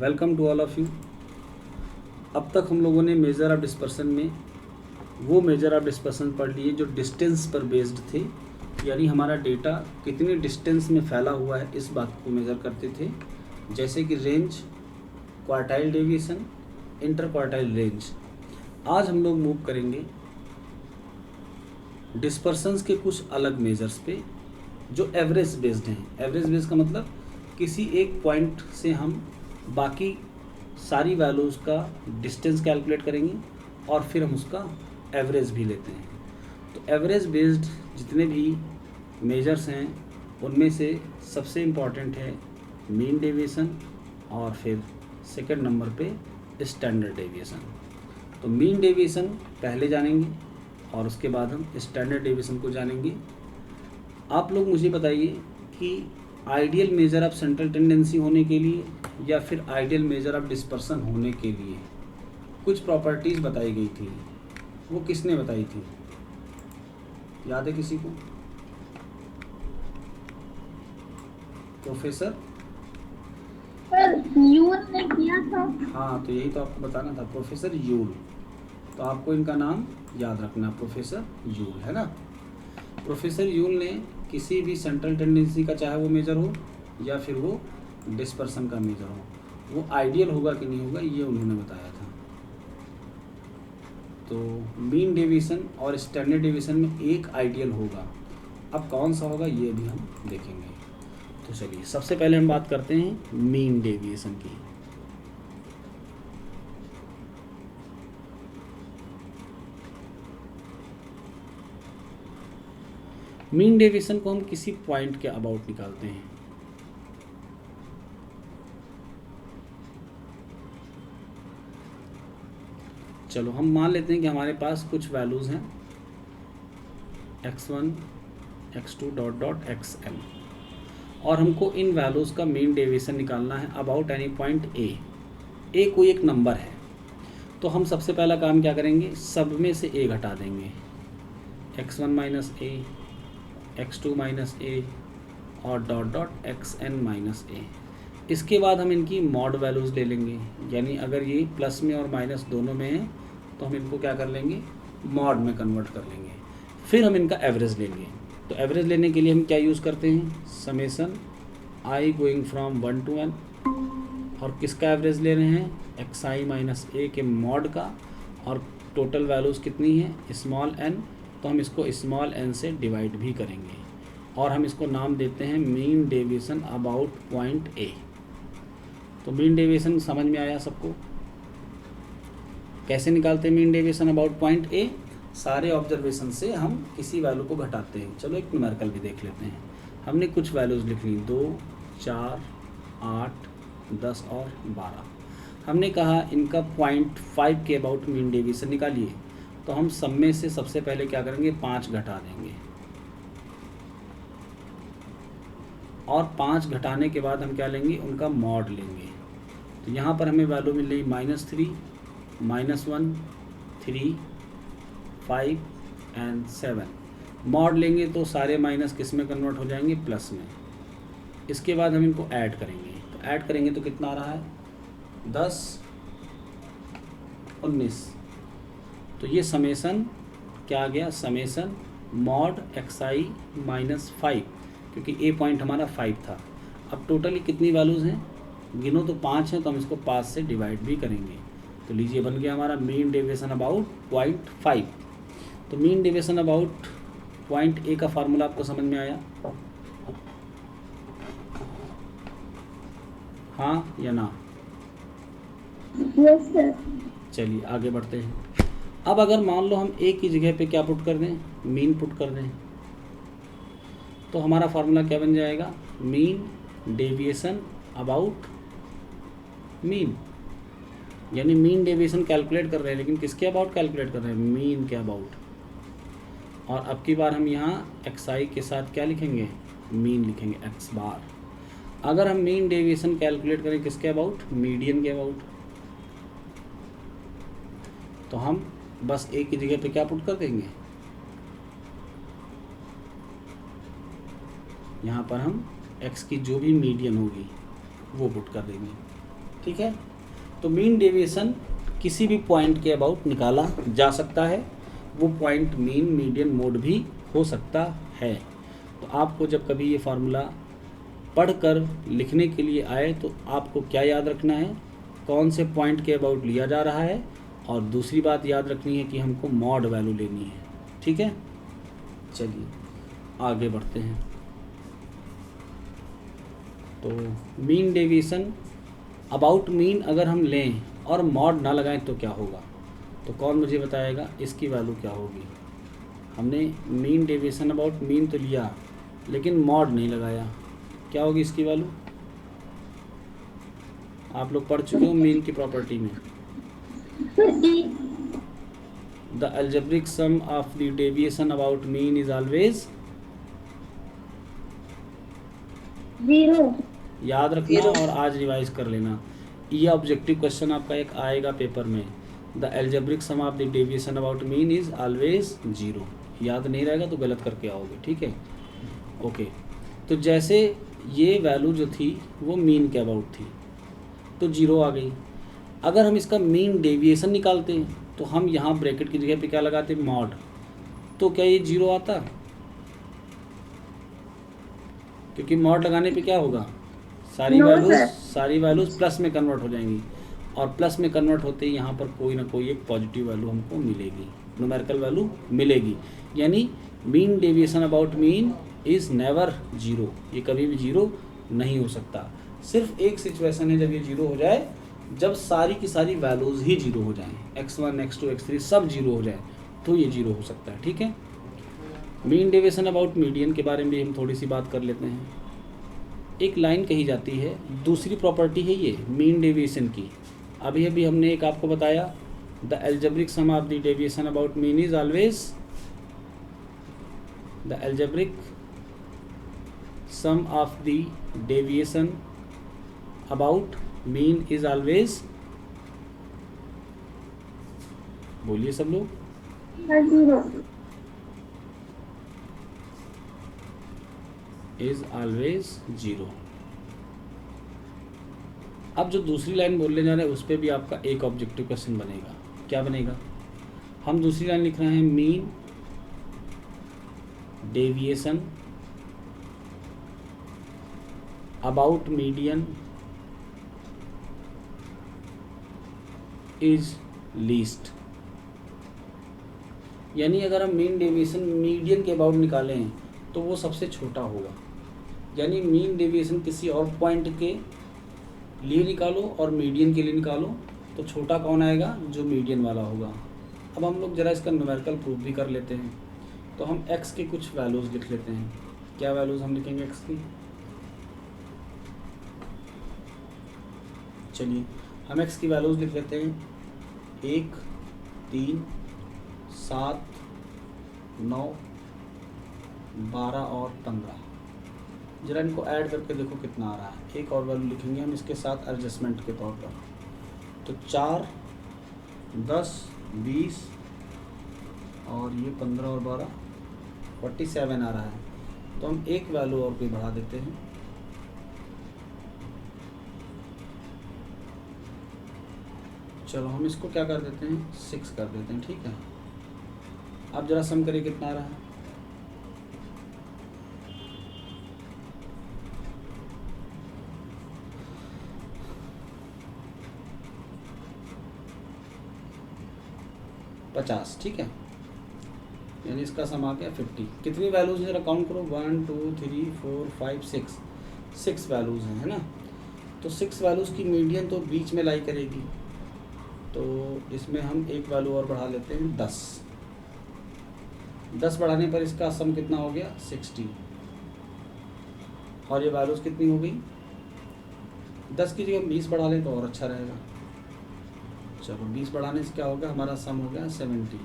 Welcome to all of you. अब तक हम लोगों ने मेजर ऑफ डिस्पर्सन में वो मेजर ऑफ डिस्पर्सन पढ़ लिए जो डिस्टेंस पर बेस्ड थे, यानी हमारा डेटा कितनी डिस्टेंस में फैला हुआ है इस बात को मेज़र करते थे, जैसे कि range, quartile deviation, inter quartile range. आज हम लोग मूव करेंगे डिस्पर्सन्स के कुछ अलग मेजर्स पे जो एवरेज बेस्ड हैं। एवरेज बेस्ड का मतलब किसी एक पॉइंट से हम बाकी सारी वैल्यूज़ का डिस्टेंस कैलकुलेट करेंगे और फिर हम उसका एवरेज भी लेते हैं। तो एवरेज बेस्ड जितने भी मेजर्स हैं उनमें से सबसे इम्पॉर्टेंट है मीन डेविएशन और फिर सेकंड नंबर पे स्टैंडर्ड डेविएशन। तो मीन डेविएशन पहले जानेंगे और उसके बाद हम स्टैंडर्ड डेविएशन को जानेंगे। आप लोग मुझे बताइए कि ideal measure of central tendency होने के लिए या फिर आइडियल मेजर ऑफ डिस्पर्सन होने के लिए कुछ प्रॉपर्टीज़ बताई गई थी, वो किसने बताई थी? याद है किसी को? प्रोफेसर यूल ने किया था। हाँ, तो यही तो आपको बताना था, प्रोफेसर यूल। तो आपको इनका नाम याद रखना, प्रोफेसर यूल है ना। प्रोफेसर यूल ने किसी भी सेंट्रल टेंडेंसी का, चाहे वो मेजर हो या फिर वो डिस्पर्सन का मेजर हो, वो आइडियल होगा कि नहीं होगा ये उन्होंने बताया था। तो मीन डेविएशन और स्टैंडर्ड डेविएशन में एक आइडियल होगा, अब कौन सा होगा ये भी हम देखेंगे। तो चलिए सबसे पहले हम बात करते हैं मीन डेविएशन की। मीन डेविएशन को हम किसी पॉइंट के अबाउट निकालते हैं। चलो हम मान लेते हैं कि हमारे पास कुछ वैल्यूज़ हैं x1, x2 dot dot xn, और हमको इन वैल्यूज़ का मीन डेविएशन निकालना है अबाउट एनी पॉइंट ए कोई एक नंबर है। तो हम सबसे पहला काम क्या करेंगे, सब में से a घटा देंगे, x1 माइनस ए, x2 माइनस ए और डॉट डॉट xn माइनस ए। इसके बाद हम इनकी मॉड वैल्यूज़ ले लेंगे, यानी अगर ये प्लस में और माइनस दोनों में है तो हम इनको क्या कर लेंगे, मॉड में कन्वर्ट कर लेंगे। फिर हम इनका एवरेज लेंगे। तो एवरेज लेने के लिए हम क्या यूज़ करते हैं, summation I going from 1 to n, और किसका एवरेज ले रहे हैं, एक्स आई माइनस ए के मॉड का, और टोटल वैल्यूज़ कितनी है, स्मॉल n, तो हम इसको स्मॉल n से डिवाइड भी करेंगे और हम इसको नाम देते हैं mean deviation about point A. तो मीन डेविएशन समझ में आया सबको? कैसे निकालते हैं mean deviation about point A? सारे ऑब्जर्वेशन से हम किसी वैल्यू को घटाते हैं। चलो एक न्यूमेरिकल भी देख लेते हैं। हमने कुछ वैल्यूज़ लिख ली, 2, 4, 8, 10 और 12। हमने कहा इनका 0.5 के अबाउट मीन डेविएशन निकालिए। तो हम सब में से सबसे पहले क्या करेंगे, 5 घटा देंगे, और 5 घटाने के बाद हम क्या लेंगे, उनका मॉड लेंगे। तो यहाँ पर हमें वैल्यू मिल रही -3, -1, 3, 5 एंड 7। मॉड लेंगे तो सारे माइनस किस में कन्वर्ट हो जाएंगे, प्लस में। इसके बाद हम इनको ऐड करेंगे। तो ऐड करेंगे तो कितना आ रहा है, 10, 19। तो ये समेसन क्या आ गया, समेसन मॉड एक्स आई माइनस 5, क्योंकि ए पॉइंट हमारा 5 था। अब टोटली कितनी वैल्यूज़ हैं, गिनो तो 5 हैं, तो हम इसको 5 से डिवाइड भी करेंगे। तो लीजिए बन गया हमारा मीन डेविएशन अबाउट 0.5। तो mean deviation about point A का फार्मूला आपको समझ में आया, हाँ या ना? Yes sir. चलिए आगे बढ़ते हैं। अब अगर मान लो हम ए की जगह पे क्या पुट कर दें, मीन पुट कर दें, तो हमारा फार्मूला क्या बन जाएगा, मीन डेविएशन अबाउट मीन। यानी मीन डेविएशन कैलकुलेट कर रहे हैं, लेकिन किसके अबाउट कैलकुलेट कर रहे हैं, मीन के अबाउट। और अब की बार हम यहाँ एक्स आई के साथ क्या लिखेंगे, मीन लिखेंगे, एक्स बार। अगर हम मीन डेविएशन कैलकुलेट करें किसके अबाउट, मीडियन के अबाउट, तो हम बस ए की जगह पे क्या पुट कर देंगे, यहाँ पर हम एक्स की जो भी मीडियन होगी वो पुट कर देंगे। ठीक है। तो मीन डेविएशन किसी भी पॉइंट के अबाउट निकाला जा सकता है, वो पॉइंट मीन, मीडियन, मोड भी हो सकता है। तो आपको जब कभी ये फार्मूला पढ़कर लिखने के लिए आए तो आपको क्या याद रखना है, कौन से पॉइंट के अबाउट लिया जा रहा है, और दूसरी बात याद रखनी है कि हमको मॉड वैल्यू लेनी है। ठीक है, चलिए आगे बढ़ते हैं। तो मीन डेविएशन अबाउट मीन अगर हम लें और मॉड ना लगाएं तो क्या होगा, तो कौन मुझे बताएगा इसकी वैल्यू क्या होगी। हमने मीन डेविएशन अबाउट मीन तो लिया लेकिन मॉड नहीं लगाया, क्या होगी इसकी वैल्यू। आप लोग पढ़ चुके हो मीन की प्रॉपर्टी में, the algebraic sum of the deviation about mean is always 0। याद रखना और आज रिवाइज कर लेना। ये ऑब्जेक्टिव क्वेश्चन आपका एक आएगा पेपर में, the algebraic sum of the deviation about mean is always 0। याद नहीं रहेगा तो गलत करके आओगे, ठीक है। ओके, तो जैसे ये वैल्यू जो थी वो मीन के अबाउट थी तो 0 आ गई। अगर हम इसका मीन डेविएशन निकालते हैं तो हम यहाँ ब्रैकेट की जगह पे क्या लगाते हैं, मॉड, तो क्या ये 0 आता, क्योंकि मॉड लगाने पे क्या होगा, सारी वैल्यूज प्लस में कन्वर्ट हो जाएंगी, और प्लस में कन्वर्ट होते ही यहाँ पर कोई ना कोई एक पॉजिटिव वैल्यू हमको मिलेगी, न्यूमेरिकल वैल्यू मिलेगी। यानी mean deviation about mean is never 0, ये कभी भी 0 नहीं हो सकता। सिर्फ एक सिचुएशन है जब ये 0 हो जाए, जब सारी की सारी वैल्यूज़ ही 0 हो जाएं, x1 x2 x3 सब 0 हो जाए तो ये 0 हो सकता है, ठीक है। मीन डेविएशन अबाउट मीडियन के बारे में भी हम थोड़ी सी बात कर लेते हैं। एक लाइन कही जाती है, दूसरी प्रॉपर्टी है ये मीन डेविएशन की। अभी अभी हमने एक आपको बताया, the algebraic sum of the deviation about mean is always, the algebraic sum of the deviation about mean is always, बोलिए सब लोग, 0। Is always 0। अब जो दूसरी लाइन बोलने जा रहे हैं उस पर भी आपका एक ऑब्जेक्टिव क्वेश्चन बनेगा। क्या बनेगा, हम दूसरी लाइन लिख रहे हैं, mean deviation about median is least. यानी अगर हम मीन डेविएशन मीडियन के अबाउट निकालें तो वो सबसे छोटा होगा। यानी मीन डेविएशन किसी और पॉइंट के लिए निकालो और मीडियन के लिए निकालो तो छोटा कौन आएगा, जो मीडियन वाला होगा। अब हम लोग ज़रा इसका न्यूमेरिकल प्रूफ भी कर लेते हैं। तो हम x के कुछ वैल्यूज़ लिख लेते हैं। क्या वैल्यूज़ हम लिखेंगे x की, चलिए हम x की वैल्यूज़ लिख लेते हैं, 1, 3, 7, 9, 12 और 15। जरा इनको ऐड करके देखो कितना आ रहा है। एक और वैल्यू लिखेंगे हम इसके साथ एडजस्टमेंट के तौर पर, तो 4, 10, 20 और ये 15 और 12, 47 आ रहा है। तो हम एक वैल्यू और भी बढ़ा देते हैं, चलो हम इसको क्या कर देते हैं, 6 कर देते हैं, ठीक है। अब जरा सम करिए कितना आ रहा है, $50, ठीक है। यानी इसका सम आ गया 50। कितनी वैल्यूज़ जरा काउंट करो, 1 2 3 4 5 6 वैल्यूज़ हैं, है ना। तो 6 वैल्यूज़ की मीडियन तो बीच में लाई करेगी, तो इसमें हम एक वैल्यू और बढ़ा लेते हैं, 10 बढ़ाने पर इसका सम कितना हो गया, 60। और ये वैल्यूज़ कितनी हो गई, 10 की जगह 20 बढ़ा लें तो और अच्छा रहेगा। चलो 20 बढ़ाने से क्या होगा, हमारा सम हो गया 70।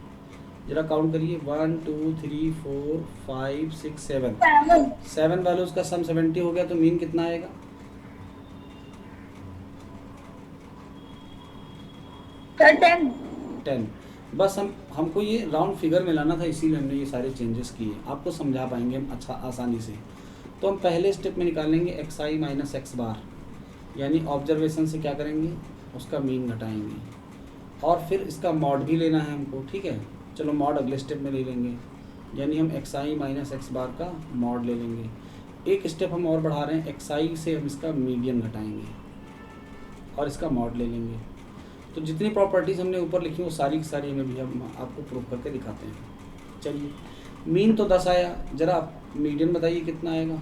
जरा काउंट करिए, 1 2 3 4 5 6 7 वैल्यूज़ का सम 70 हो गया, तो मीन कितना आएगा, 10। बस हमको ये राउंड फिगर में लाना था, इसीलिए हमने ये सारे चेंजेस किए, आपको समझा पाएंगे हम अच्छा आसानी से। तो हम पहले स्टेप में निकालेंगे xi माइनस x बार। यानी ऑब्जर्वेशन से क्या करेंगे, उसका मीन घटाएंगे, और फिर इसका मॉड भी लेना है हमको, ठीक है। चलो मॉड अगले स्टेप में ले लेंगे, यानी हम एक्स आई माइनस एक्स बार का मॉड ले लेंगे। एक स्टेप हम और बढ़ा रहे हैं, एक्स आई से हम इसका मीडियन घटाएंगे और इसका मॉड ले लेंगे। तो जितनी प्रॉपर्टीज़ हमने ऊपर लिखी वो सारी की सारी में भी हम आपको प्रूव करके दिखाते हैं। चलिए, मीन तो 10 आया, ज़रा आप मीडियन बताइए कितना आएगा।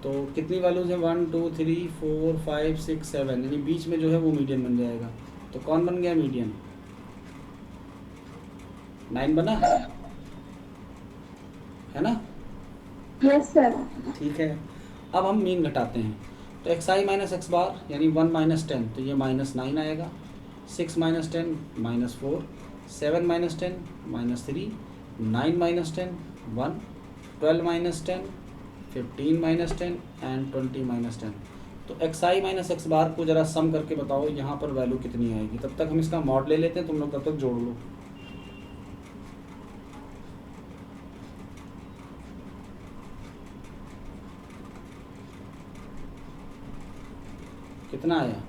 तो कितनी वैल्यूज़ है, 1 2 3 4 5 6 7, यानी बीच में जो है वो मीडियन बन जाएगा। तो कौन बन गया मीडियन, 9 बना है ना। Yes sir. ठीक है, अब हम मीन घटाते हैं। तो एक्स आई माइनस एक्स बार यानी 1 माइनस 10, तो ये -9 आएगा। 6 minus 10 -4, 7 minus 10 -3, 9 minus 10 1, 12 minus 10 15 minus 10 and 20 minus 10। तो एक्स आई माइनस एक्स बार को ज़रा सम करके बताओ यहाँ पर वैल्यू कितनी आएगी। तब तक हम इसका मॉड ले लेते हैं, तुम लोग तब तक जोड़ लो। कितना आया,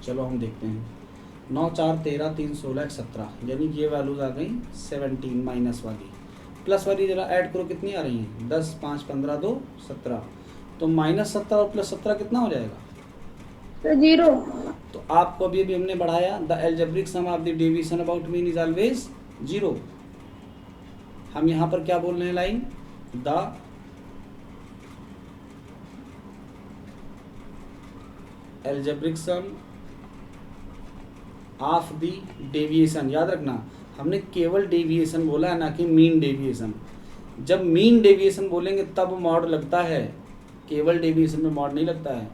चलो हम देखते हैं। 9 4 13 3 16 17, यानी ये वैल्यूज आ गई 17 माइनस वाली। प्लस वाली जरा ऐड करो, कितनी आ रही है, 10 5 15 2 17। तो -17 और +17 कितना हो जाएगा, तो 0। तो आपको अभी हमने बढ़ाया, the algebraic sum of the deviation about mean is always 0। हम यहाँ पर क्या बोल रहे हैं, line the algebraic sum of the deviation, याद रखना हमने केवल डेविएशन बोला है, ना कि मीन डेविएशन। जब मीन डेविएशन बोलेंगे तब मॉड लगता है, केवल डेविएशन में मॉड नहीं लगता है।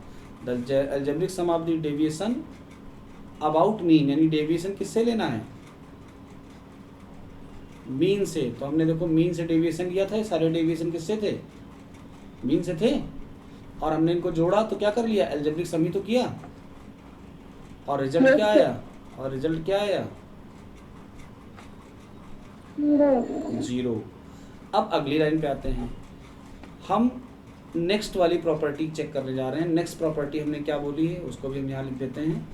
The algebraic sum of the deviation about mean, यानी डेविएशन किससे लेना है, मीन से। तो हमने देखो मीन से डेविएशन लिया था, ये सारे डेविएशन किससे थे, मीन से थे, और हमने इनको जोड़ा तो क्या कर लिया, एल्जेब्रिक सम ही तो किया, और रिजल्ट क्या आया, और रिजल्ट क्या आया, 0। अब अगली लाइन पे आते हैं, हम नेक्स्ट वाली प्रॉपर्टी चेक करने जा रहे हैं। नेक्स्ट प्रॉपर्टी हमने क्या बोली है, उसको भी हम यहाँ लिख देते हैं,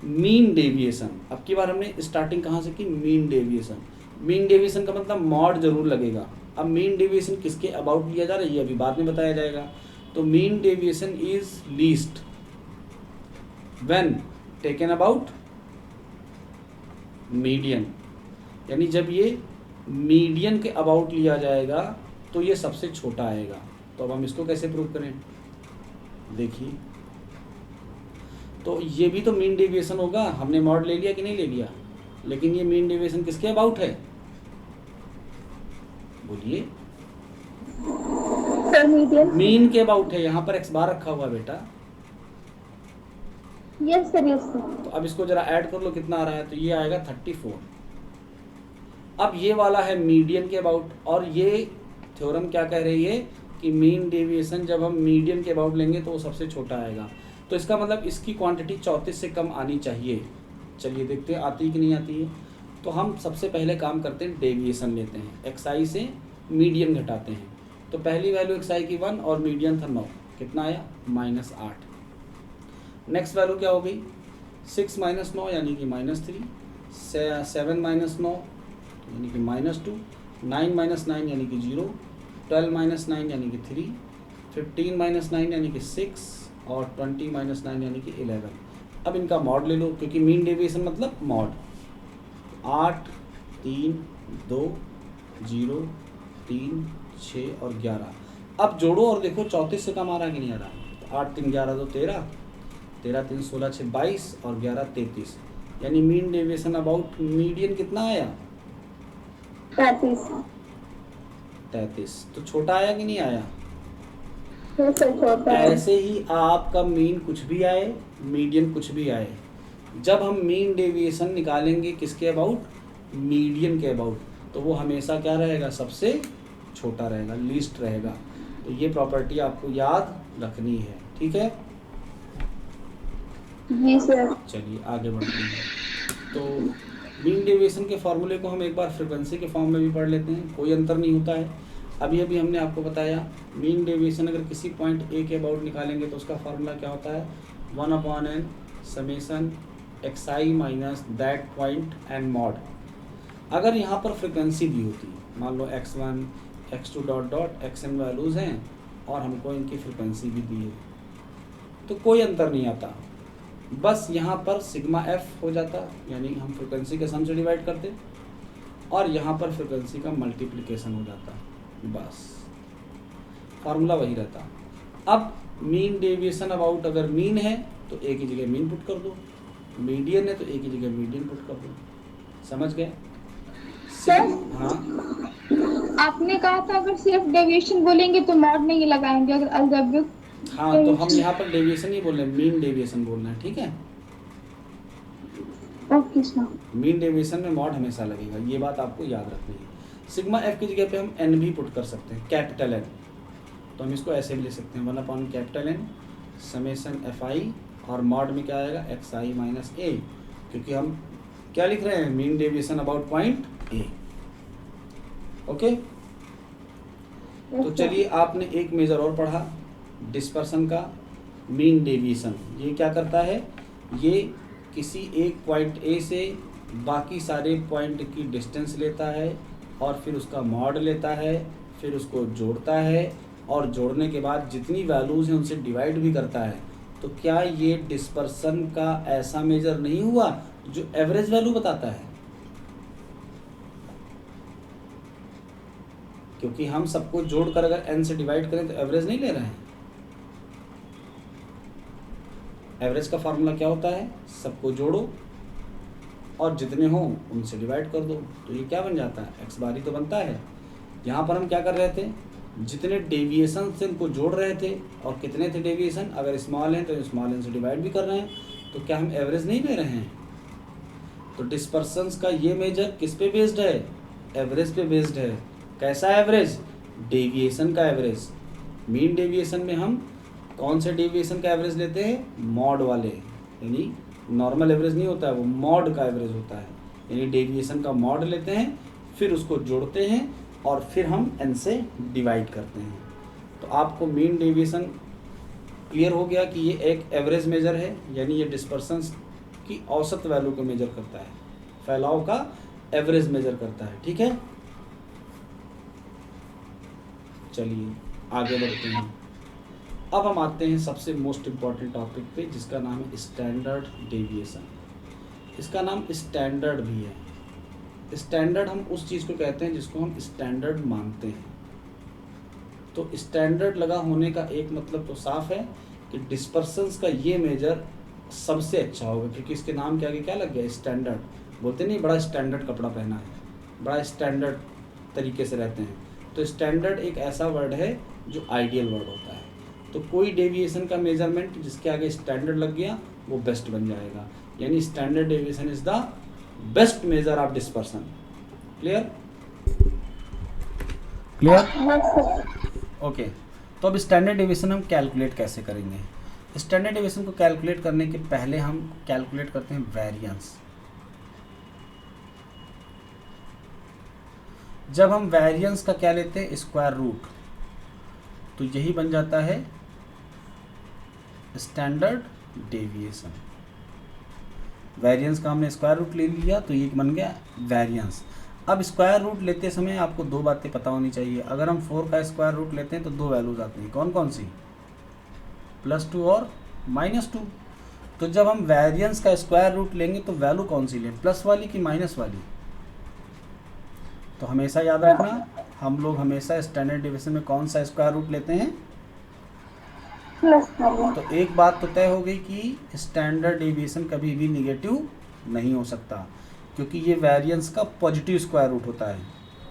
मीन डेविएशन। अब की बार हमने स्टार्टिंग कहाँ से की, मीन डेविएशन। मीन डेविएशन का मतलब मॉड जरूर लगेगा। अब मीन डेविएशन किसके अबाउट लिया जा रहा है, ये अभी बाद में बताया जाएगा। तो mean deviation is least when taken about median, यानी जब ये मीडियन के अबाउट लिया जाएगा तो ये सबसे छोटा आएगा। तो अब हम इसको कैसे प्रूव करें, देखिए, तो ये भी तो मीन डेविएशन होगा, हमने मॉड ले लिया कि नहीं ले लिया, लेकिन ये मीन डेविएशन किसके अबाउट है, बोलिए, मीन के अबाउट है। यहाँ पर एक्स बार रखा हुआ बेटा, यस सर, यस सर। तो अब इसको जरा ऐड कर लो, कितना आ रहा है, तो ये आएगा 34। अब ये वाला है मीडियन के अबाउट, और ये थ्योरम क्या कह रही है कि मीन डेविएशन जब हम मीडियन के अबाउट लेंगे तो वो सबसे छोटा आएगा। तो इसका मतलब इसकी क्वांटिटी 34 से कम आनी चाहिए। चलिए देखते हैं आती है कि नहीं आती है। तो हम सबसे पहले काम करते हैं, डेविएशन लेते हैं, एक्स आई से मीडियन घटाते हैं। तो पहली वैल्यू एक्स आई की 1 और मीडियन था 9, कितना आया, -8। नेक्स्ट वैल्यू क्या हो गई, 6 माइनस 9 यानी कि -3, 7 माइनस 9 यानी कि -2, 9 माइनस 9 यानी कि 0, 12 माइनस 9 यानी कि 3, 15 माइनस 9 यानी कि 6, और 20 माइनस 9 यानी कि 11। अब इनका मॉड ले लो, क्योंकि मीन डेविएशन मतलब मॉड। 8 3 2 0 3 6 और 11। अब जोड़ो और देखो 34 से कम आ रहा कि नहीं आ रहा। तो 8 3 11 तो 13, 13 3 16 6 22 और 11 33, यानी मीन डेविएशन अबाउट मीडियन कितना आया, 33। तो छोटा आया कि नहीं आया। ऐसे ही आपका मीन कुछ भी आए, मीडियन कुछ भी आए, जब हम मीन डेविएशन निकालेंगे किसके अबाउट, मीडियन के अबाउट, तो वो हमेशा क्या रहेगा, सबसे छोटा रहेगा, लीस्ट रहेगा। तो ये प्रॉपर्टी आपको याद रखनी है, ठीक है। जी सर। चलिए आगे बढ़ते हैं। तो मीन डेविएशन के फॉर्मूले को हम एक बार फ्रीक्वेंसी के फॉर्म में भी पढ़ लेते हैं, कोई अंतर नहीं होता है। अभी अभी हमने आपको बताया मीन डेविएशन अगर किसी पॉइंट ए के अबाउट निकालेंगे तो उसका फार्मूला क्या होता है, 1/n summation xi minus that point and mod. अगर यहाँ पर फ्रिक्वेंसी दी होती, मान लो x1 x2 dot dot xn values हैं और हमको इनकी फ्रिक्वेंसी भी दी है, तो कोई अंतर नहीं आता, बस यहाँ पर सिग्मा एफ हो जाता, यानी हम फ्रिक्वेंसी के सम से डिवाइड करते और यहाँ पर फ्रिक्वेंसी का मल्टीप्लिकेशन हो जाता, बस फार्मूला वही रहता। अब मीन डेविएशन अबाउट अगर मीन है तो एक ही जगह मीन पुट कर दो, मीडियन है तो एक ही जगह मीडियन पुट कर दो, समझ गए? सर हाँ आपने कहा था अगर सिर्फ डेविएशन बोलेंगे तो मॉड नहीं लगाएंगे, अगर अलजेब्रिक। हाँ, तो हम यहाँ पर डेविएशन ही बोल रहे हैं, मीन डेविएशन बोल रहे हैं, ठीक है? Okay sir. मीन डेविएशन में मॉड हमेशा लगेगा, ये बात आपको याद रखनी है। सिग्मा एफ की जगह पे हम एन भी पुट कर सकते हैं, कैपिटल एन, तो हम इसको ऐसे भी ले सकते हैं 1/n capital N summation F I, और मॉड में क्या आएगा एक्स आई माइनस ए, क्योंकि हम क्या लिख रहे हैं, mean deviation about point A. Okay, तो चलिए आपने एक मेजर और पढ़ा डिस्पर्सन का, मीन डेविएशन। ये क्या करता है, ये किसी एक पॉइंट ए से बाकी सारे पॉइंट की डिस्टेंस लेता है और फिर उसका मॉड लेता है, फिर उसको जोड़ता है और जोड़ने के बाद जितनी वैल्यूज़ हैं उनसे डिवाइड भी करता है। तो क्या ये डिस्पर्सन का ऐसा मेजर नहीं हुआ जो एवरेज वैल्यू बताता है? क्योंकि हम सबको जोड़कर अगर n से डिवाइड करें तो एवरेज नहीं ले रहे हैं। एवरेज का फार्मूला क्या होता है, सबको जोड़ो और जितने हों उनसे डिवाइड कर दो, तो ये क्या बन जाता है, एक्स बार ही तो बनता है। यहाँ पर हम क्या कर रहे थे, जितने डेविएशन से इनको जोड़ रहे थे, और कितने थे डेविएशन, अगर स्मॉल हैं तो स्मॉल एन से डिवाइड भी कर रहे हैं, तो क्या हम एवरेज नहीं ले रहे हैं? तो डिस्पर्सन्स का ये मेजर किस पे बेस्ड है, एवरेज पे बेस्ड है। कैसा एवरेज, डेविएशन का एवरेज। मीन डेविएशन में हम कौन से डेविएशन का एवरेज लेते हैं, मॉड वाले, यानी नॉर्मल एवरेज नहीं होता है, वो मॉड का एवरेज होता है, यानी डेविएशन का मॉड लेते हैं, फिर उसको जोड़ते हैं और फिर हम n से डिवाइड करते हैं। तो आपको मीन डेविएशन क्लियर हो गया कि ये एक एवरेज मेजर है, यानी ये डिस्पर्सन्स की औसत वैल्यू को मेजर करता है, फैलाव का एवरेज मेजर करता है, ठीक है? चलिए आगे बढ़ते हैं। अब हम आते हैं सबसे मोस्ट इम्पॉर्टेंट टॉपिक पे, जिसका नाम है स्टैंडर्ड डेविएशन। इसका नाम स्टैंडर्ड भी है। स्टैंडर्ड हम उस चीज़ को कहते हैं जिसको हम स्टैंडर्ड मानते हैं। तो स्टैंडर्ड लगा होने का एक मतलब तो साफ है कि डिस्पर्सन्स का ये मेजर सबसे अच्छा होगा, क्योंकि इसके नाम के आगे क्या लग गया, स्टैंडर्ड। बोलते नहीं बड़ा स्टैंडर्ड कपड़ा पहना है, बड़ा स्टैंडर्ड तरीके से रहते हैं। तो स्टैंडर्ड एक ऐसा वर्ड है जो आइडियल वर्ड होता है। तो कोई डेविएशन का मेजरमेंट जिसके आगे स्टैंडर्ड लग गया वो बेस्ट बन जाएगा, यानी standard deviation is the best measure of dispersion. Clear? Okay, तो अब स्टैंडर्ड डेविएशन हम कैलकुलेट कैसे करेंगे? स्टैंडर्ड डेविएशन को कैलकुलेट करने के पहले हम कैलकुलेट करते हैं वेरिएंस। जब हम वेरिएंस का क्या लेते हैं, स्क्वायर रूट, तो यही बन जाता है स्टैंडर्ड डेविएशन। वेरिएंस का हमने स्क्वायर रूट ले लिया तो ये बन गया वेरिएंस। अब स्क्वायर रूट लेते समय आपको दो बातें पता होनी चाहिए। अगर हम 4 का स्क्वायर रूट लेते हैं तो दो वैल्यूज आती हैं, कौन कौन सी, +2 और -2। तो जब हम वेरिएंस का स्क्वायर रूट लेंगे तो वैल्यू कौन सी लें, प्लस वाली कि माइनस वाली? तो हमेशा याद रखना, हम लोग हमेशा स्टैंडर्ड डेविएशन में कौन सा स्क्वायर रूट लेते हैं, प्लस वाला। तो एक बात तो तय हो गई कि स्टैंडर्ड डेविएशन कभी भी निगेटिव नहीं हो सकता, क्योंकि ये वेरिएंस का पॉजिटिव स्क्वायर रूट होता है।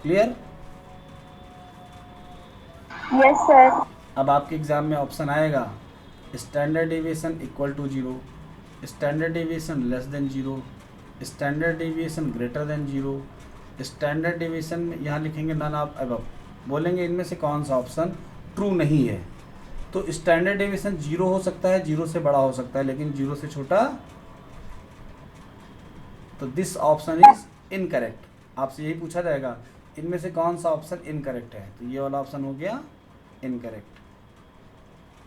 क्लियर? Yes sir. अब आपके एग्जाम में ऑप्शन आएगा standard deviation equal to 0, standard deviation less than 0, standard deviation greater than 0, standard deviation में यहाँ लिखेंगे नन ऑफ अबव, बोलेंगे इनमें से कौन सा ऑप्शन ट्रू नहीं है। तो स्टैंडर्ड डेविएशन 0 हो सकता है, 0 से बड़ा हो सकता है, लेकिन 0 से छोटा, तो दिस ऑप्शन इज इनकरेक्ट। आपसे यही पूछा जाएगा इनमें से कौन सा ऑप्शन इनकरेक्ट है, तो ये वाला ऑप्शन हो गया इनकरेक्ट।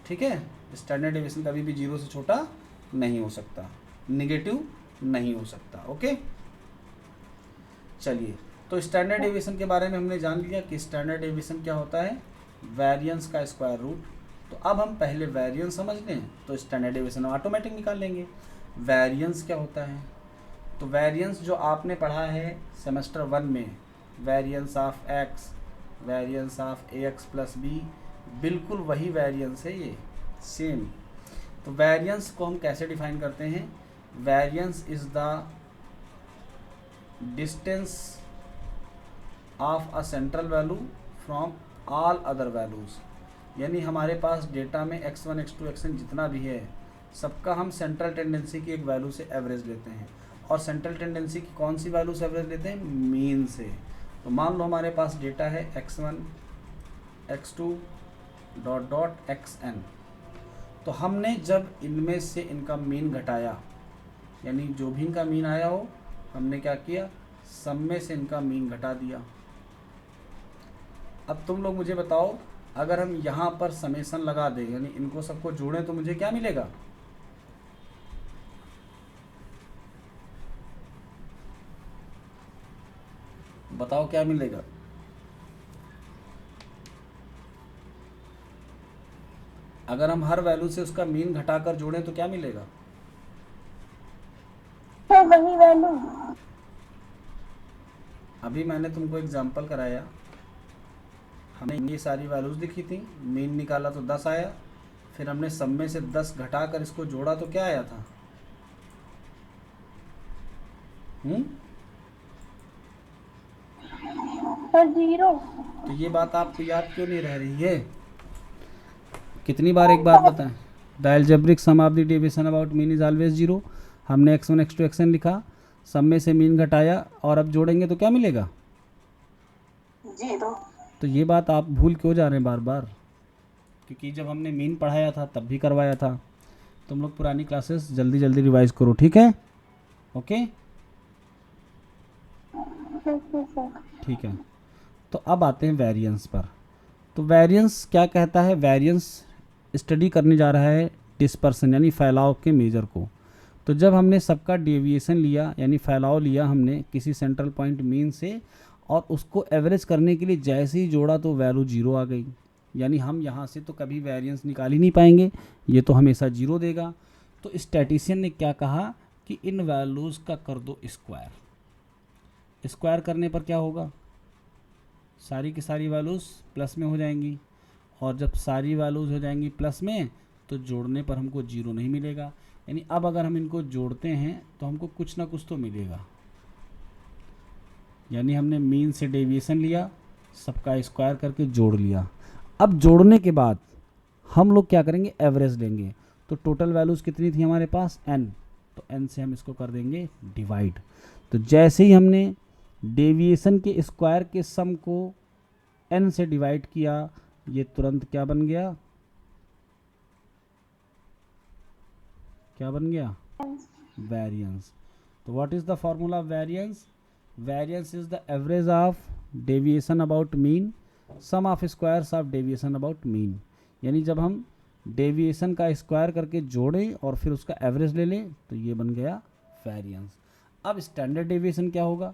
ठीक है, स्टैंडर्ड डेविएशन कभी भी 0 से छोटा नहीं हो सकता, नेगेटिव नहीं हो सकता। ओके, चलिए, तो स्टैंडर्ड डेविएशन के बारे में हमने जान लिया कि स्टैंडर्ड डेविएशन क्या होता है, वेरिएंस का स्क्वायर रूट। तो अब हम पहले वेरिएंस समझ लें तो स्टैंडर्ड डेविएशन ऑटोमेटिक निकाल लेंगे। वेरिएंस क्या होता है, तो वेरिएंस जो आपने पढ़ा है सेमेस्टर 1 में, variance of X, variance of A X plus B, बिल्कुल वही वेरिएंस है ये, सेम। तो वेरिएंस को हम कैसे डिफाइन करते हैं, variance is the distance of a central value from all other values, यानी हमारे पास डेटा में x1 x2 xn जितना भी है सबका हम सेंट्रल टेंडेंसी की एक वैल्यू से एवरेज लेते हैं। और सेंट्रल टेंडेंसी की कौन सी वैल्यू से एवरेज लेते हैं, मीन से। तो मान लो हमारे पास डेटा है x1 x2 dot dot xn, तो हमने जब इनमें से इनका मीन घटाया, यानी जो भी इनका मीन आया हो हमने क्या किया, सब में से इनका मीन घटा दिया। अब तुम लोग मुझे बताओ, अगर हम यहाँ पर समेसन लगा दें, यानी इनको सबको जोड़ें, तो मुझे क्या मिलेगा, बताओ क्या मिलेगा। अगर हम हर वैल्यू से उसका मीन घटाकर जोड़ें तो क्या मिलेगा, तो वही वैल्यू। अभी मैंने तुमको एग्जांपल कराया, हमने ये सारी वैल्यूज लिखी थी, मीन निकाला तो 10 आया, फिर हमने सब में से 10 घटाकर इसको जोड़ा तो क्या आया था, तो 0। तो ये बात आपको याद क्यों नहीं रह रही है, कितनी बार एक बात बताएं, the algebraic sum of the deviation about mean is always 0। हमने x1 x2 xn लिखा, सब में से मीन घटाया और अब जोड़ेंगे तो क्या मिलेगा, 0। तो ये बात आप भूल क्यों जा रहे हैं बार बार, क्योंकि जब हमने मीन पढ़ाया था तब भी करवाया था। तुम लोग पुरानी क्लासेस जल्दी जल्दी रिवाइज करो, ठीक है। ओके, ठीक है। तो अब आते हैं वेरिएंस पर। तो वेरिएंस क्या कहता है, वेरिएंस स्टडी करने जा रहा है डिस्पर्सन यानी फैलाव के मेजर को। तो जब हमने सबका डेविएशन लिया यानी फैलाव लिया हमने किसी सेंट्रल पॉइंट मीन से, और उसको एवरेज करने के लिए जैसे ही जोड़ा तो वैल्यू 0 आ गई, यानी हम यहाँ से तो कभी वेरिएंस निकाल ही नहीं पाएंगे, ये तो हमेशा 0 देगा। तो स्टैटिशियन ने क्या कहा कि इन वैल्यूज़ का कर दो स्क्वायर। स्क्वायर करने पर क्या होगा, सारी की सारी वैल्यूज़ प्लस में हो जाएंगी, और जब सारी वैल्यूज़ हो जाएंगी प्लस में तो जोड़ने पर हमको 0 नहीं मिलेगा। यानी अब अगर हम इनको जोड़ते हैं तो हमको कुछ ना कुछ तो मिलेगा, यानी हमने मीन से डेविएशन लिया, सबका स्क्वायर करके जोड़ लिया। अब जोड़ने के बाद हम लोग क्या करेंगे, एवरेज लेंगे। तो टोटल वैल्यूज़ कितनी थी हमारे पास, n, तो n से हम इसको कर देंगे डिवाइड। तो जैसे ही हमने डेविएशन के स्क्वायर के सम को n से डिवाइड किया, ये तुरंत क्या बन गया, क्या बन गया, वेरिएंस। तो what is the formula of variance, variance is the average of deviation about mean sum of squares of deviation about mean. यानी जब हम डेविएशन का स्क्वायर करके जोड़ें और फिर उसका एवरेज ले लें तो ये बन गया वेरिएंस। अब स्टैंडर्ड डेविएशन क्या होगा,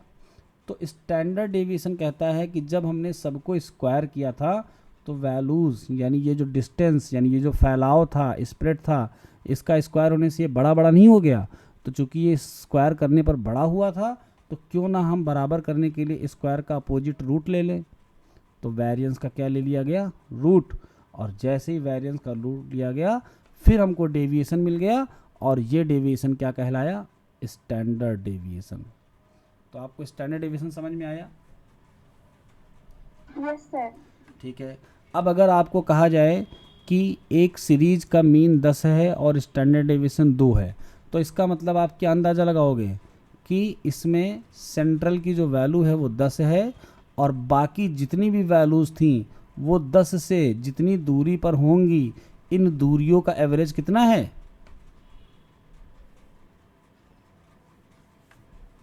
तो स्टैंडर्ड डेविएशन कहता है कि जब हमने सबको स्क्वायर किया था तो वैल्यूज़ यानी ये जो डिस्टेंस यानी ये जो फैलाव था, स्प्रेड था, इसका स्क्वायर होने से ये बड़ा बड़ा नहीं हो गया। तो चूंकि ये स्क्वायर करने पर बड़ा हुआ था तो क्यों ना हम बराबर करने के लिए स्क्वायर का अपोजिट रूट ले लें। तो वेरिएंस का क्या ले लिया गया, रूट, और जैसे ही वेरिएंस का रूट लिया गया फिर हमको डेविएशन मिल गया, और ये डेविएशन क्या कहलाया, स्टैंडर्ड डेविएशन। तो आपको स्टैंडर्ड डेविएशन समझ में आया, यस सर। ठीक है। अब अगर आपको कहा जाए कि एक सीरीज का मीन 10 है और स्टैंडर्ड डेविएशन 2 है, तो इसका मतलब आप क्या अंदाज़ा लगाओगे कि इसमें सेंट्रल की जो वैल्यू है वो 10 है, और बाकी जितनी भी वैल्यूज़ थी वो 10 से जितनी दूरी पर होंगी, इन दूरियों का एवरेज कितना है,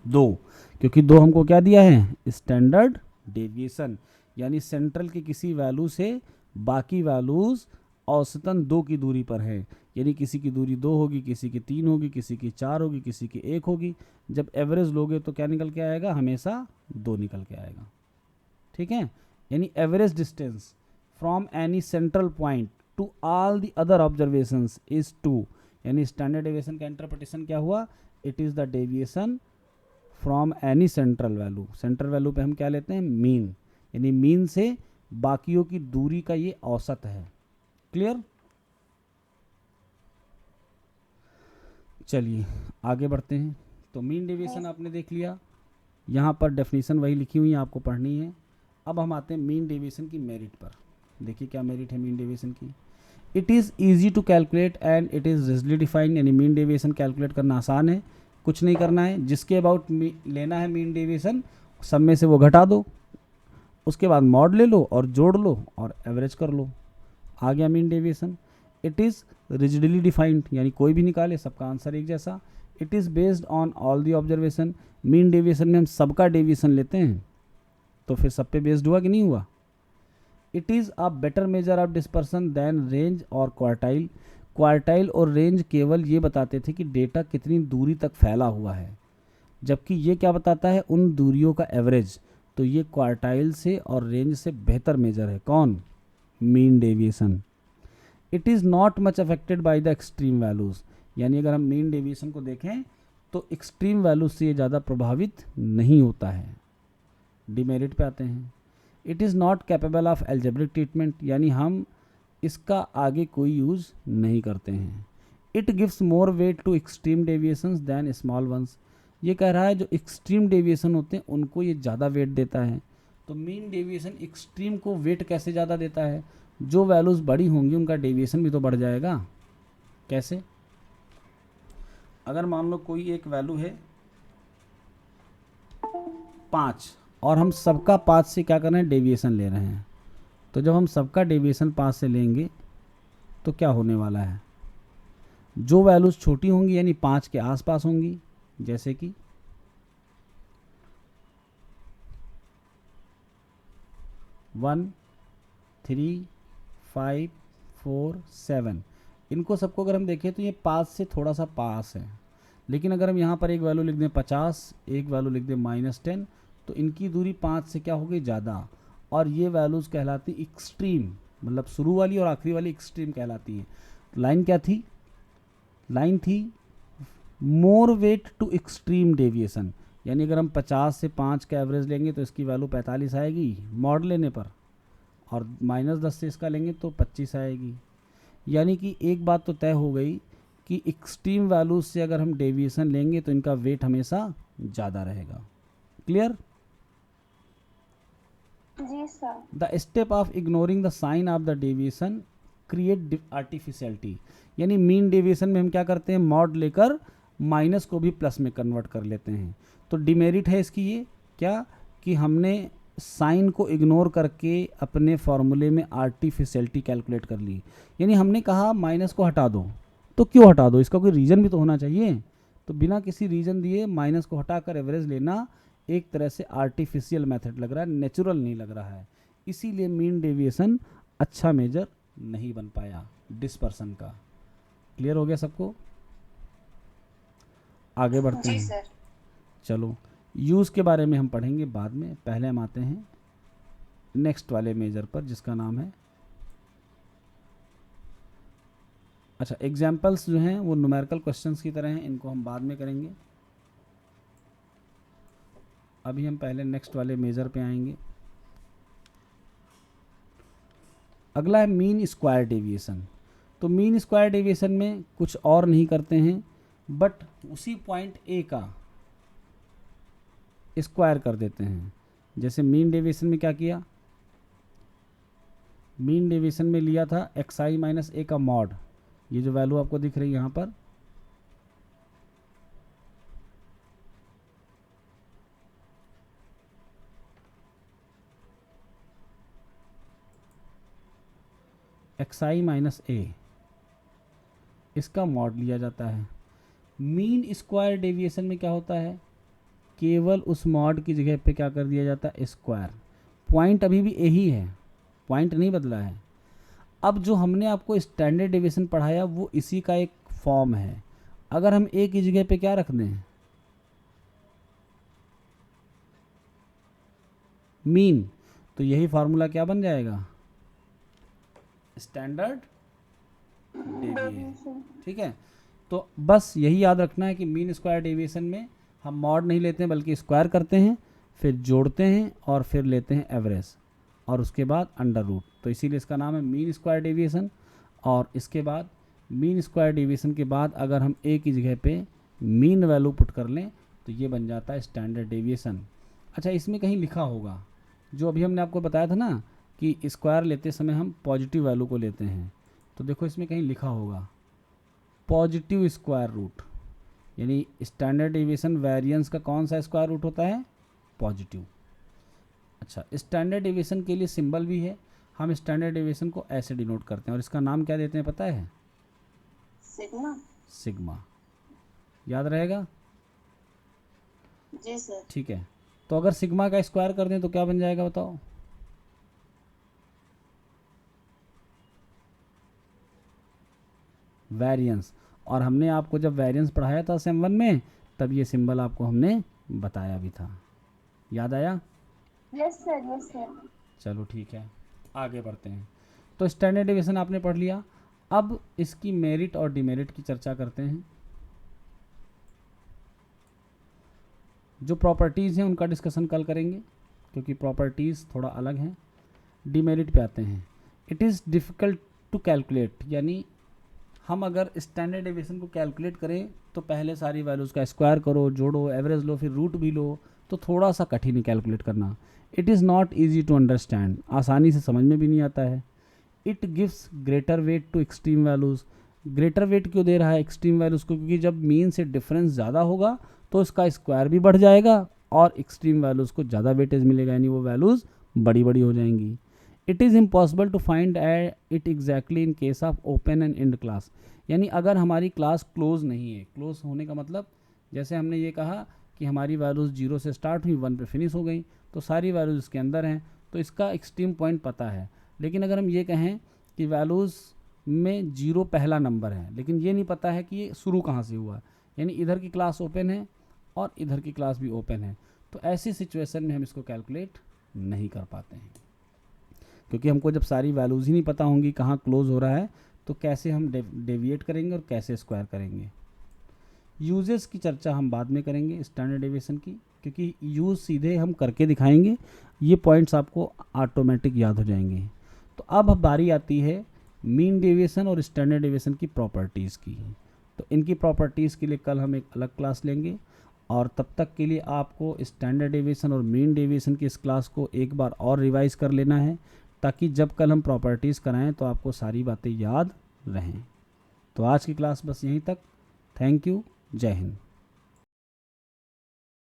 2, क्योंकि 2 हमको क्या दिया है, स्टैंडर्ड डेविएशन, यानी सेंट्रल के किसी वैल्यू से बाकी वैल्यूज़ औसतन 2 की दूरी पर है, यानी किसी की दूरी 2 होगी, किसी की 3 होगी, किसी की 4 होगी, किसी की 1 होगी। जब एवरेज लोगे तो क्या निकल के आएगा, हमेशा 2 निकल के आएगा। ठीक है, यानी average distance from any central point two all the other observations is 2, यानी स्टैंडर्ड डेविएशन का इंटरप्रिटेशन क्या हुआ, it is the deviation from any central value. Central value पे हम क्या लेते हैं, मीन, यानी मीन से बाकियों की दूरी का ये औसत है। क्लियर? चलिए आगे बढ़ते हैं। तो मीन डेविएशन आपने देख लिया, यहाँ पर डेफिनेशन वही लिखी हुई है, आपको पढ़नी है। अब हम आते हैं मीन डेविएशन की मेरिट पर। देखिए क्या मेरिट है मीन डेविएशन की। It is easy to calculate and it is rigidly defined, यानी मीन डेविएशन कैलकुलेट करना आसान है, कुछ नहीं करना है। जिसके अबाउट लेना है मीन डेविएशन, सब में से वो घटा दो, उसके बाद मॉड ले लो और जोड़ लो और एवरेज कर लो, आ गया mean deviation. It is rigidly defined, यानी कोई भी निकाले सबका आंसर एक जैसा। It is based on all the observation, mean deviation में हम सबका डेविएशन लेते हैं, तो फिर सब पे बेस्ड हुआ कि नहीं हुआ। It is a better measure of dispersion than range और क्वार्टाइल, क्वार्टाइल और रेंज केवल ये बताते थे कि डेटा कितनी दूरी तक फैला हुआ है, जबकि ये क्या बताता है, उन दूरियों का एवरेज। तो ये क्वार्टाइल से और रेंज से बेहतर मेजर है, कौन, mean deviation. It is not much affected by the extreme values, यानी अगर हम मीन डेविएशन को देखें तो एक्सट्रीम वैल्यूज से ये ज़्यादा प्रभावित नहीं होता है। डिमेरिट पे आते हैं। It is not capable of algebraic treatment, यानी हम इसका आगे कोई यूज़ नहीं करते हैं। It gives more weight to extreme deviations than small ones, ये कह रहा है जो एक्सट्रीम डेविएशन होते हैं उनको ये ज़्यादा वेट देता है। तो मीन डेविएशन एक्सट्रीम को वेट कैसे ज़्यादा देता है, जो वैल्यूज़ बड़ी होंगी उनका डेविएशन भी तो बढ़ जाएगा। कैसे, अगर मान लो कोई एक वैल्यू है 5 और हम सबका 5 से क्या कर रहे हैं, डेविएशन ले रहे हैं, तो जब हम सबका डेविएशन 5 से लेंगे तो क्या होने वाला है, जो वैल्यूज़ छोटी होंगी यानी 5 के आसपास होंगी, जैसे कि 1, 3, 5, 4, 7, इनको सबको अगर हम देखें तो ये 5 से थोड़ा सा पास है। लेकिन अगर हम यहाँ पर एक वैल्यू लिख दें 50, एक वैल्यू लिख दें -10, तो इनकी दूरी 5 से क्या हो गई, ज़्यादा, और ये वैल्यूज़ कहलाती एक्सट्रीम, मतलब शुरू वाली और आखिरी वाली एक्सट्रीम कहलाती हैं। लाइन क्या थी, लाइन थी more weight to extreme deviation, यानी अगर हम 50 से 5 का एवरेज लेंगे तो इसकी वैल्यू 45 आएगी मॉड लेने पर, और -10 से इसका लेंगे तो 25 आएगी। यानी कि एक बात तो तय हो गई कि एक्सट्रीम वैल्यूज से अगर हम डेविएशन लेंगे तो इनका वेट हमेशा ज़्यादा रहेगा। क्लियर? जी sir. The step of ignoring the sign of the deviation create artificiality, यानी मीन डेविएशन में हम क्या करते हैं, मॉड लेकर माइनस को भी प्लस में कन्वर्ट कर लेते हैं। तो डिमेरिट है इसकी ये क्या, कि हमने साइन को इग्नोर करके अपने फॉर्मूले में आर्टिफिशियलिटी कैलकुलेट कर ली, यानी हमने कहा माइनस को हटा दो, तो क्यों हटा दो, इसका कोई रीज़न भी तो होना चाहिए। तो बिना किसी रीज़न दिए माइनस को हटाकर एवरेज लेना एक तरह से आर्टिफिशियल मेथड लग रहा है, नेचुरल नहीं लग रहा है, इसीलिए मीन डेविएशन अच्छा मेजर नहीं बन पाया डिस्पर्सन का। क्लियर हो गया सबको? आगे बढ़ते हैं। सर। चलो यूज़ के बारे में हम पढ़ेंगे बाद में, पहले हम आते हैं नेक्स्ट वाले मेजर पर जिसका नाम है, अच्छा एग्जाम्पल्स जो हैं वो न्यूमेरिकल क्वेश्चंस की तरह हैं, इनको हम बाद में करेंगे। अभी हम पहले नेक्स्ट वाले मेजर पे आएंगे। अगला है मीन स्क्वायर डेविएशन। तो मीन स्क्वायर डेविएशन में कुछ और नहीं करते हैं, बट उसी पॉइंट ए का स्क्वायर कर देते हैं। जैसे मीन डेविएशन में क्या किया, मीन डेविएशन में लिया था xi माइनस ए का मॉड, ये जो वैल्यू आपको दिख रही है यहाँ पर, xi माइनस ए, इसका मॉड लिया जाता है। मीन स्क्वायर डेविएशन में क्या होता है, केवल उस मॉड की जगह पे क्या कर दिया जाता है, स्क्वायर, पॉइंट अभी भी ए ही है, पॉइंट नहीं बदला है। अब जो हमने आपको स्टैंडर्ड डेविएशन पढ़ाया वो इसी का एक फॉर्म है। अगर हम ए की जगह पे क्या रख दें, मीन, तो यही फार्मूला क्या बन जाएगा, स्टैंडर्ड डेविएशन। ठीक है, तो बस यही याद रखना है कि मीन स्क्वायर डेविएशन में हम मॉड नहीं लेते हैं बल्कि स्क्वायर करते हैं, फिर जोड़ते हैं और फिर लेते हैं एवरेज और उसके बाद अंडर रूट। तो इसीलिए इसका नाम है मीन स्क्वायर डेविएशन। और इसके बाद मीन स्क्वायर डेविएशन के बाद अगर हम ए की जगह पे मीन वैल्यू पुट कर लें तो ये बन जाता है स्टैंडर्ड डेविएशन। अच्छा, इसमें कहीं लिखा होगा, जो अभी हमने आपको बताया था ना कि स्क्वायर लेते समय हम पॉजिटिव वैल्यू को लेते हैं, तो देखो इसमें कहीं लिखा होगा पॉजिटिव स्क्वायर रूट, यानी स्टैंडर्ड डेविएशन वेरिएंस का कौन सा स्क्वायर रूट होता है, पॉजिटिव। अच्छा, स्टैंडर्ड डेविएशन के लिए सिंबल भी है, हम स्टैंडर्ड डेविएशन को ऐसे डिनोट करते हैं और इसका नाम क्या देते हैं पता है, सिग्मा। सिग्मा। याद रहेगा, जी सर। ठीक है। तो अगर सिग्मा का स्क्वायर कर दें तो क्या बन जाएगा बताओ, वेरिएंस। और हमने आपको जब वेरिएंस पढ़ाया था सेम 1 में तब ये सिंबल आपको हमने बताया भी था, याद आया। Yes sir, yes sir. चलो ठीक है, आगे बढ़ते हैं। तो स्टैंडर्ड डेविएशन आपने पढ़ लिया, अब इसकी मेरिट और डिमेरिट की चर्चा करते हैं। जो प्रॉपर्टीज़ हैं उनका डिस्कशन कल करेंगे क्योंकि प्रॉपर्टीज़ थोड़ा अलग हैं। डिमेरिट पे आते हैं। It is difficult to calculate, यानी हम अगर स्टैंडर्ड डेविएशन को कैलकुलेट करें तो पहले सारी वैल्यूज़ का स्क्वायर करो, जोड़ो, एवरेज लो, फिर रूट भी लो, तो थोड़ा सा कठिन है कैलकुलेट करना। It is not easy to understand, आसानी से समझ में भी नहीं आता है। It gives greater weight to extreme values. Greater weight क्यों दे रहा है एक्सट्रीम वैल्यूज़ को, क्योंकि जब मीन से डिफरेंस ज़्यादा होगा तो इसका स्क्वायर भी बढ़ जाएगा और एक्सट्रीम वैल्यूज़ को ज़्यादा वेटेज मिलेगा, यानी वो वैल्यूज़ बड़ी बड़ी हो जाएंगी। It is impossible to find it exactly in case of open end end class, यानी अगर हमारी क्लास क्लोज नहीं है, क्लोज होने का मतलब जैसे हमने ये कहा कि हमारी वैल्यूज़ 0 से स्टार्ट हुई 1 पे फिनिश हो गई, तो सारी वैल्यूज़ इसके अंदर हैं, तो इसका एक्सट्रीम पॉइंट पता है। लेकिन अगर हम ये कहें कि वैल्यूज़ में 0 पहला नंबर है लेकिन ये नहीं पता है कि ये शुरू कहाँ से हुआ, यानी इधर की क्लास ओपन है और इधर की क्लास भी ओपन है, तो ऐसी सिचुएशन में हम इसको कैलकुलेट नहीं कर पाते हैं, क्योंकि हमको जब सारी वैल्यूज़ ही नहीं पता होंगी कहाँ क्लोज हो रहा है तो कैसे हम डेविएट करेंगे और कैसे स्क्वायर करेंगे। यूजेस की चर्चा हम बाद में करेंगे स्टैंडर्ड डेविएशन की, क्योंकि यूज़ सीधे हम करके दिखाएंगे, ये पॉइंट्स आपको ऑटोमेटिक याद हो जाएंगे। तो अब बारी आती है मीन डेविएशन और स्टैंडर्ड डेविएशन की प्रॉपर्टीज़ की। तो इनकी प्रॉपर्टीज़ के लिए कल हम एक अलग क्लास लेंगे और तब तक के लिए आपको स्टैंडर्ड डेविएशन और मीन डेविएशन की इस क्लास को एक बार और रिवाइज़ कर लेना है, ताकि जब कल हम प्रॉपर्टीज़ कराएं तो आपको सारी बातें याद रहें। तो आज की क्लास बस यहीं तक। थैंक यू, जय हिंद।